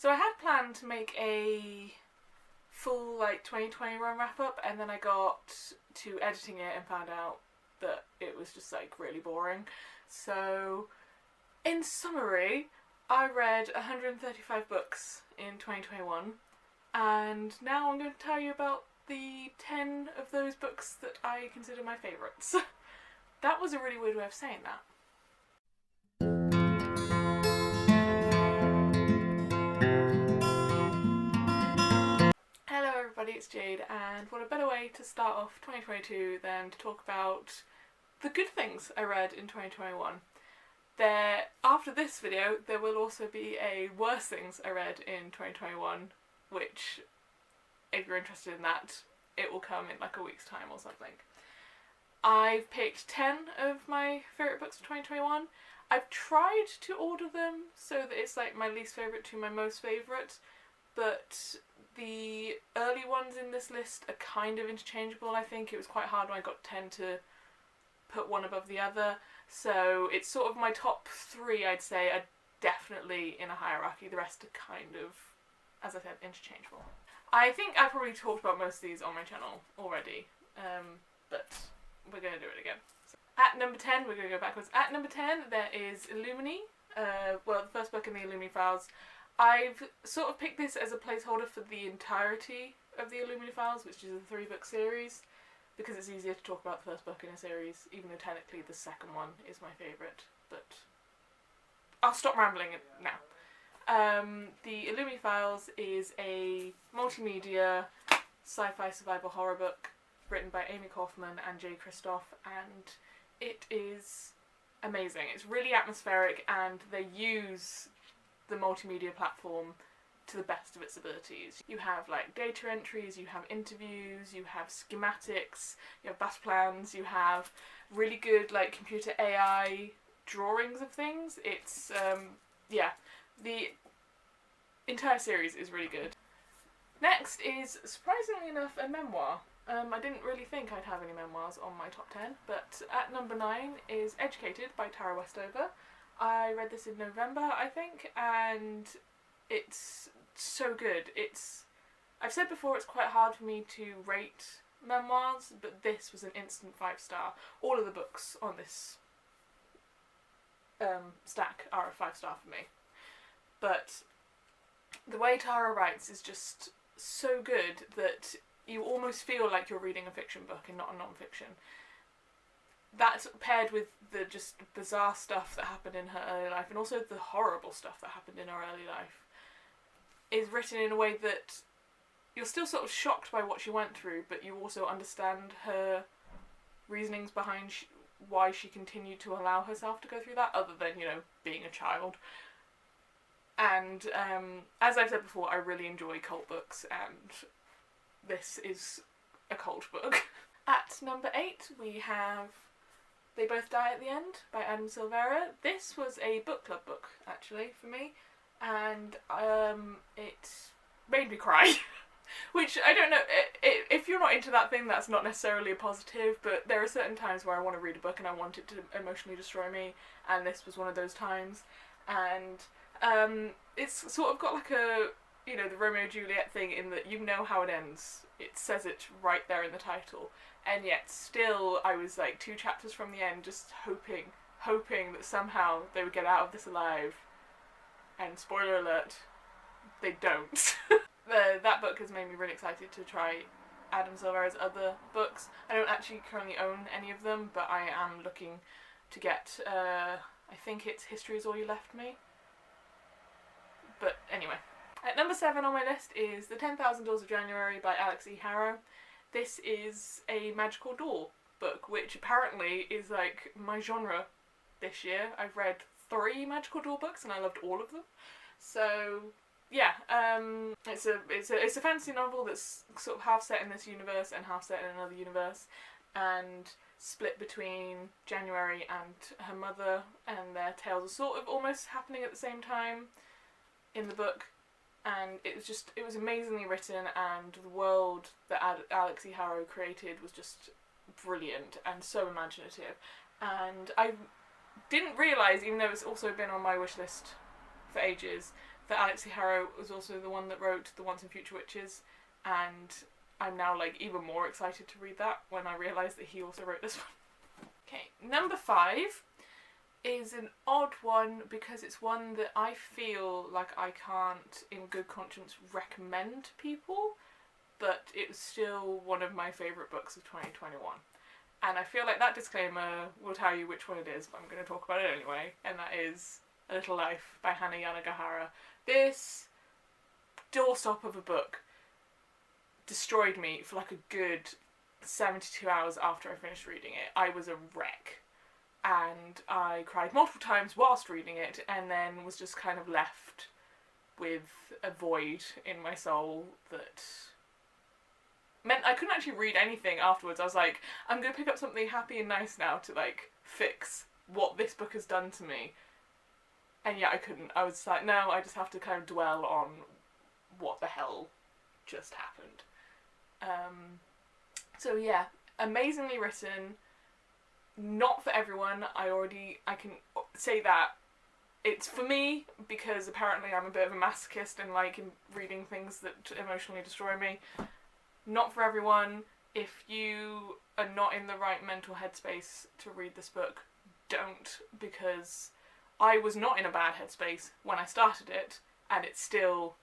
So I had planned to make a full 2021 wrap up, and then I got to editing it and found out that it was just really boring. So in summary, I read 135 books in 2021, and now I'm going to tell you about the 10 of those books that I consider my favourites. That was a really weird way of saying that. Hello everybody, it's Jade, and what a better way to start off 2022 than to talk about the good things I read in 2021. After this video, there will also be a worse things I read in 2021, which, if you're interested in that, it will come in a week's time or something. I've picked 10 of my favourite books of 2021. I've tried to order them so that it's my least favourite to my most favourite, but the early ones in this list are kind of interchangeable, I think. It was quite hard when I got 10 to put one above the other, so it's sort of my top 3, I'd say, are definitely in a hierarchy. The rest are kind of, as I said, interchangeable. I think I probably talked about most of these on my channel already, but we're going to do it again. So, at number 10, we're going to go backwards. At number 10, there is Illumi, the first book in the Illumi Files. I've sort of picked this as a placeholder for the entirety of the Illumi Files, which is a 3-book series, because it's easier to talk about the first book in a series, even though technically the second one is my favourite, but I'll stop rambling now. The Illumi Files is a multimedia sci-fi survival horror book written by Amy Kaufman and Jay Kristoff, and it is amazing. It's really atmospheric, and they use the multimedia platform to the best of its abilities. You have data entries, you have interviews, you have schematics, you have bus plans, you have really good computer AI drawings of things. It's the entire series is really good. Next is, surprisingly enough, a memoir. I didn't really think I'd have any memoirs on my top 10, but at number 9 is Educated by Tara Westover. I read this in November, I think, and it's so good. I've said before, it's quite hard for me to rate memoirs, but this was an instant 5-star. All of the books on this stack are a 5-star for me. But the way Tara writes is just so good that you almost feel like you're reading a fiction book and not a non-fiction. That's paired with the just bizarre stuff that happened in her early life, and also the horrible stuff that happened in her early life, is written in a way that you're still sort of shocked by what she went through, but you also understand her reasonings behind why she continued to allow herself to go through that, other than, being a child. And as I've said before, I really enjoy cult books, and this is a cult book. At number 8, we have They Both Die at the End by Adam Silvera. This was a book club book, actually, for me, and it made me cry. Which, I don't know, if you're not into that thing, that's not necessarily a positive, but there are certain times where I want to read a book and I want it to emotionally destroy me, and this was one of those times. And it's sort of got the Romeo and Juliet thing in that you know how it ends. It says it right there in the title. And yet still I was 2 chapters from the end, just hoping that somehow they would get out of this alive. And spoiler alert, they don't. That book has made me really excited to try Adam Silvera's other books. I don't actually currently own any of them, but I am looking to get, I think it's History Is All You Left Me. But anyway. At number 7 on my list is The 10,000 Doors of January by Alex E. Harrow. This is a magical door book, which apparently is my genre this year. I've read 3 magical door books and I loved all of them. So yeah, it's a fantasy novel that's sort of half set in this universe and half set in another universe, and split between January and her mother, and their tales are sort of almost happening at the same time in the book. And it was amazingly written, and the world that Alex E. Harrow created was just brilliant and so imaginative. And I didn't realise, even though it's also been on my wish list for ages, that Alex Harrow was also the one that wrote The Once and Future Witches, and I'm now like even more excited to read that when I realise that he also wrote this one. Okay, number 5 is an odd one because it's one that I feel like I can't in good conscience recommend to people, but it was still one of my favourite books of 2021. And I feel like that disclaimer will tell you which one it is, but I'm going to talk about it anyway, and that is A Little Life by Hannah Yanagihara. This doorstop of a book destroyed me for like a good 72 hours after I finished reading it. I was a wreck. And I cried multiple times whilst reading it, and then was just kind of left with a void in my soul that meant I couldn't actually read anything afterwards. I was like, I'm going to pick up something happy and nice now to like fix what this book has done to me. And yet I couldn't. I was like, no, I just have to kind of dwell on what the hell just happened. So yeah, amazingly written. Not for everyone. I can say that it's for me because apparently I'm a bit of a masochist and like in reading things that emotionally destroy me. Not for everyone. If you are not in the right mental headspace to read this book, don't, because I was not in a bad headspace when I started it, and it still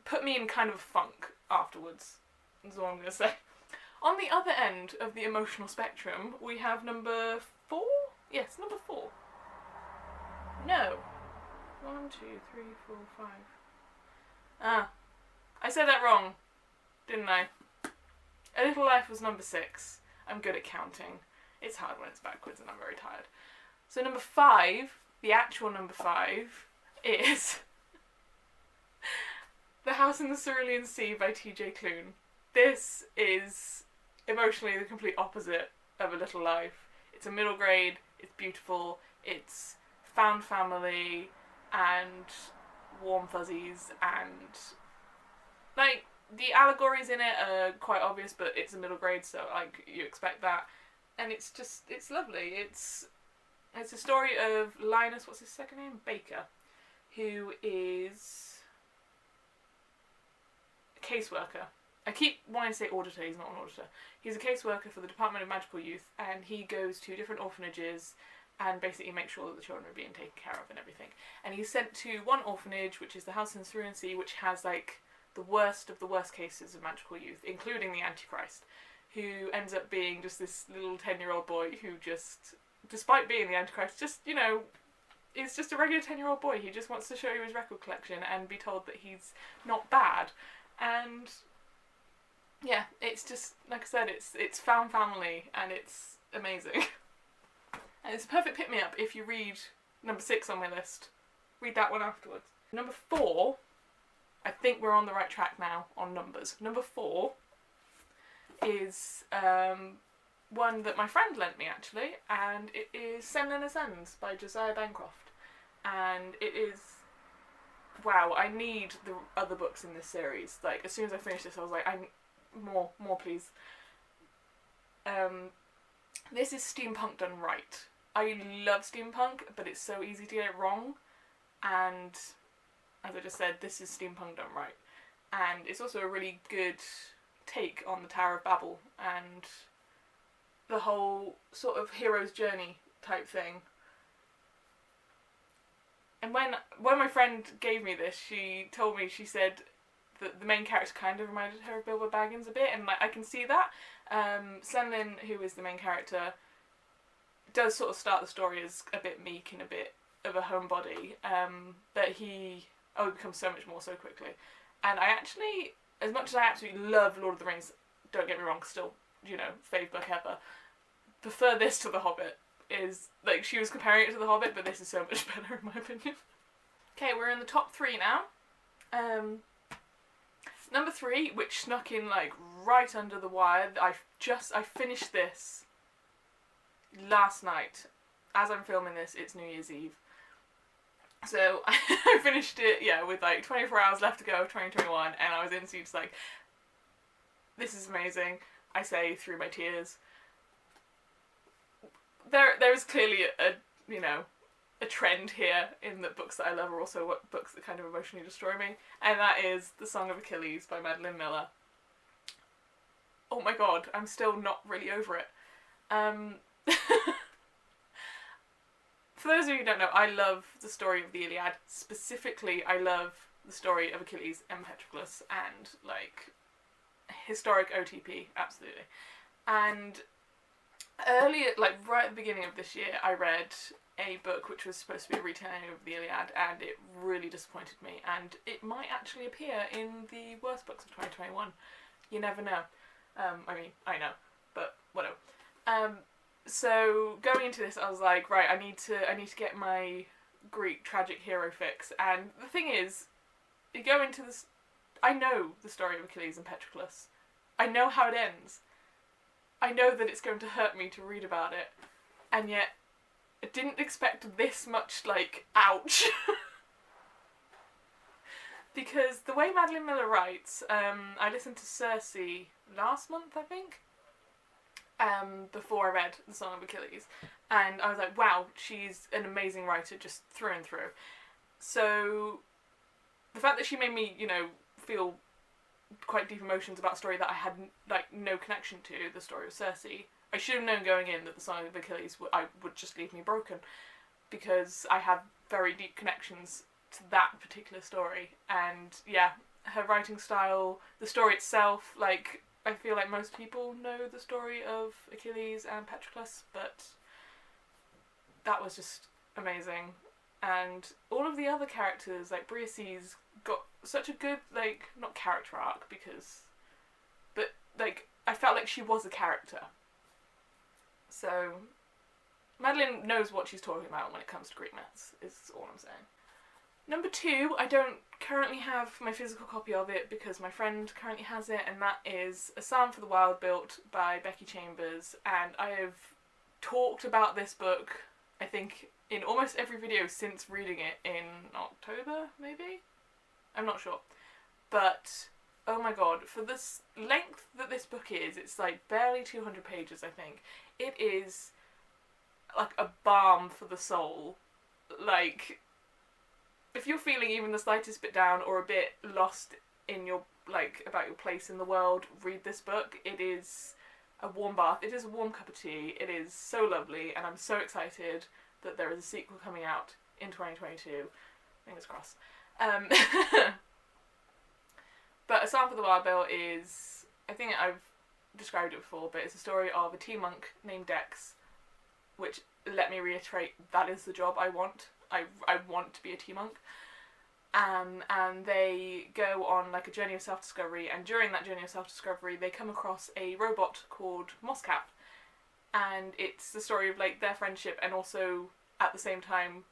put me in kind of a funk afterwards, is all I'm going to say. On the other end of the emotional spectrum, we have number 4? Yes, number 4. No. 1, 2, 3, 4, 5. Ah. I said that wrong, didn't I? A Little Life was number 6. I'm good at counting. It's hard when it's backwards and I'm very tired. So number 5, the actual number 5, is The House in the Cerulean Sea by T.J. Cloon. This is emotionally the complete opposite of A Little Life. It's a middle grade, it's beautiful, it's found family and warm fuzzies, and like the allegories in it are quite obvious, but it's a middle grade, so like you expect that. And it's lovely. It's a story of Linus, what's his second name? Baker, who is a caseworker. I keep wanting to say auditor, he's not an auditor. He's a caseworker for the Department of Magical Youth, and he goes to different orphanages and basically makes sure that the children are being taken care of and everything. And he's sent to one orphanage, which is the House in the Cerulean Sea, which has like the worst of the worst cases of magical youth, including the Antichrist, who ends up being just this little 10-year-old boy who just, despite being the Antichrist, just, you know, is just a regular 10-year-old boy. He just wants to show you his record collection and be told that he's not bad. And yeah, it's just, like I said, it's found family, and it's amazing. And it's a perfect pick-me-up if you read number 6 on my list. Read that one afterwards. Number 4, I think we're on the right track now on numbers. Number 4 is one that my friend lent me, actually, and it is Senlin Ascends by Josiah Bancroft. And it is, wow, I need the other books in this series. Like, as soon as I finished this, I was like, more please. This is steampunk done right. I love steampunk, but it's so easy to get it wrong. And as I just said, this is steampunk done right. And it's also a really good take on the Tower of Babel and the whole sort of hero's journey type thing. And when my friend gave me this, she told me, she said that the main character kind of reminded her of Bilbo Baggins a bit, and like I can see that. Senlin, who is the main character, does sort of start the story as a bit meek and a bit of a homebody, but he becomes so much more so quickly. And I actually, as much as I absolutely love Lord of the Rings, don't get me wrong, still, you know, fave book ever, prefer this to The Hobbit. Is, like, she was comparing it to The Hobbit, but this is so much better in my opinion. Okay, we're in the top 3 now. Number 3, which snuck in like right under the wire, I finished this last night. As I'm filming this, it's New Year's Eve. So I finished it, with like 24 hours left to go of 2021, and I was in seats like, this is amazing, I say through my tears. There is clearly a a trend here in that books that I love are also books that kind of emotionally destroy me, and that is The Song of Achilles by Madeline Miller. Oh my god, I'm still not really over it. For those of you who don't know, I love the story of the Iliad. Specifically, I love the story of Achilles and Patroclus and, like, historic OTP, absolutely. And earlier, like, right at the beginning of this year, I read a book which was supposed to be a retelling of the Iliad, and it really disappointed me, and it might actually appear in the worst books of 2021. You never know. I mean, I know, but whatever. So going into this, I was like, right, I need to get my Greek tragic hero fix. And the thing is, you go into this, I know the story of Achilles and Patroclus. I know how it ends. I know that it's going to hurt me to read about it, and yet I didn't expect this much, like, ouch. Because the way Madeline Miller writes, I listened to Circe last month, I think, before I read The Song of Achilles, and I was like, wow, she's an amazing writer just through and through. So the fact that she made me, you know, feel quite deep emotions about a story that I had, like, no connection to, the story of Circe, I should have known going in that The Song of Achilles would just leave me broken, because I have very deep connections to that particular story. And yeah, her writing style, the story itself, like, I feel like most people know the story of Achilles and Patroclus, but that was just amazing. And all of the other characters, like Briaces, got such a good, like, not character arc, but, like, I felt like she was a character. So, Madeline knows what she's talking about when it comes to Greek myths, is all I'm saying. Number 2, I don't currently have my physical copy of it because my friend currently has it, and that is A Psalm for the Wild Built by Becky Chambers, and I have talked about this book, I think, in almost every video since reading it in October, maybe? I'm not sure. But, oh my god, for this length that this book is, it's like barely 200 pages, I think. It is like a balm for the soul. Like, if you're feeling even the slightest bit down or a bit lost in your, like, about your place in the world, read this book. It is a warm bath. It is a warm cup of tea. It is so lovely, and I'm so excited that there is a sequel coming out in 2022. Fingers crossed. But A Psalm for the Wild Bill is, I think I've described it before, but it's a story of a tea monk named Dex, which, let me reiterate, that is the job I want. I want to be a tea monk. And they go on, like, a journey of self-discovery, and during that journey of self-discovery they come across a robot called Moscap, and it's the story of, like, their friendship and also, at the same time,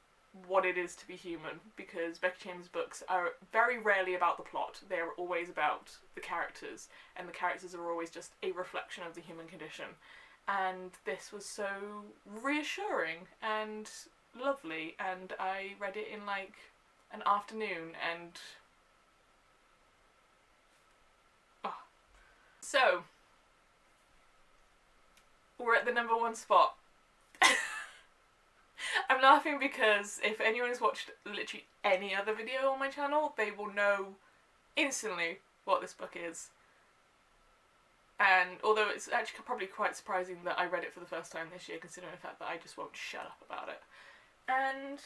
what it is to be human, because Becky Chambers' books are very rarely about the plot. They're always about the characters, and the characters are always just a reflection of the human condition. And this was so reassuring and lovely, and I read it in, like, an afternoon, and oh. So we're at the number 1 spot. I'm laughing because if anyone has watched literally any other video on my channel, they will know instantly what this book is. And although it's actually probably quite surprising that I read it for the first time this year, considering the fact that I just won't shut up about it. And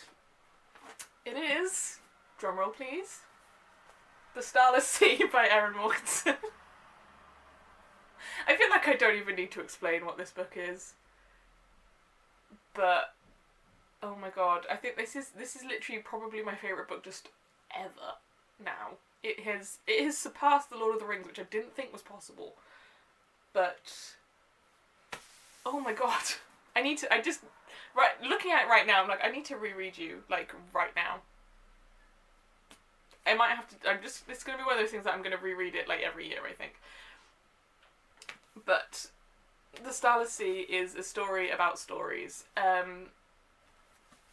it is, drumroll please, The Starless Sea by Erin Morganson. I feel like I don't even need to explain what this book is. But, oh my god, I think this is literally probably my favourite book just ever now. It has surpassed The Lord of the Rings, which I didn't think was possible. But, oh my god, looking at it right now, I'm like, I need to reread you, like, right now. I might have to, it's going to be one of those things that I'm going to reread it, like, every year, I think. But The Starless Sea is a story about stories.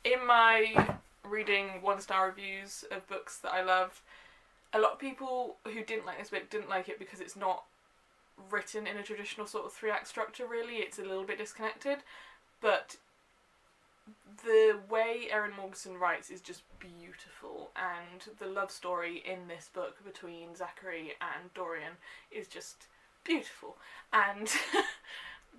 In my reading 1-star reviews of books that I loved, a lot of people who didn't like this book didn't like it because it's not written in a traditional sort of 3-act structure, really. It's a little bit disconnected, but the way Erin Morgenson writes is just beautiful, and the love story in this book between Zachary and Dorian is just beautiful, and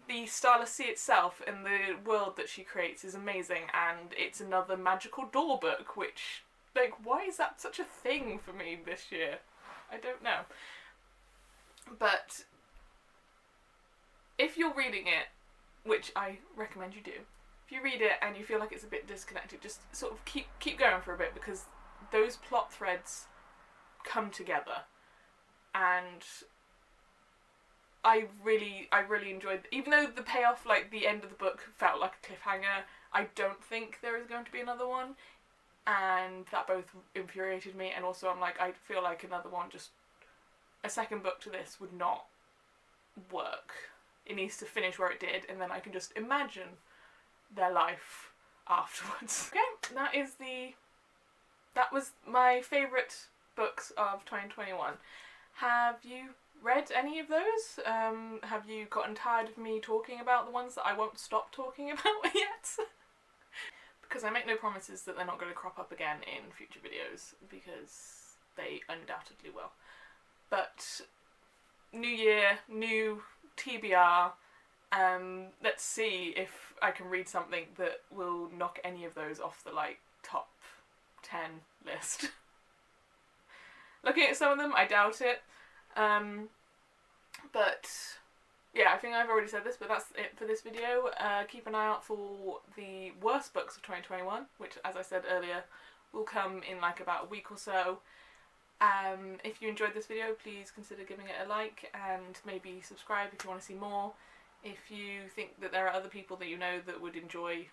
the Starless Sea itself and the world that she creates is amazing, and it's another magical door book, which, like, why is that such a thing for me this year? I don't know. But if you're reading it, which I recommend you do, if you read it and you feel like it's a bit disconnected, just sort of keep going for a bit, because those plot threads come together, and I really enjoyed it. Even though the payoff, like the end of the book, felt like a cliffhanger, I don't think there is going to be another one, and that both infuriated me, and also I'm like, I feel like another one, just a second book to this would not work. It needs to finish where it did, and then I can just imagine their life afterwards. Okay, that was my favourite books of 2021. Have you read any of those? Have you gotten tired of me talking about the ones that I won't stop talking about yet? Because I make no promises that they're not going to crop up again in future videos, because they undoubtedly will. But new year, new TBR. Let's see if I can read something that will knock any of those off the, like, top 10 list. Looking at some of them, I doubt it. But yeah, I think I've already said this, but that's it for this video. Keep an eye out for the worst books of 2021, which, as I said earlier, will come in like about a week or so. If you enjoyed this video, please consider giving it a like, and maybe subscribe if you want to see more. If you think that there are other people that you know that would enjoy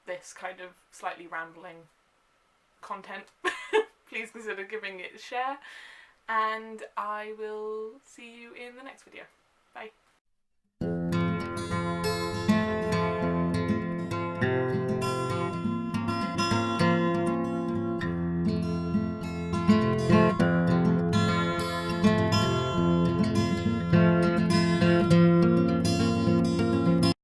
this kind of slightly rambling content, please consider giving it a share, and I will see you in the next video. Bye.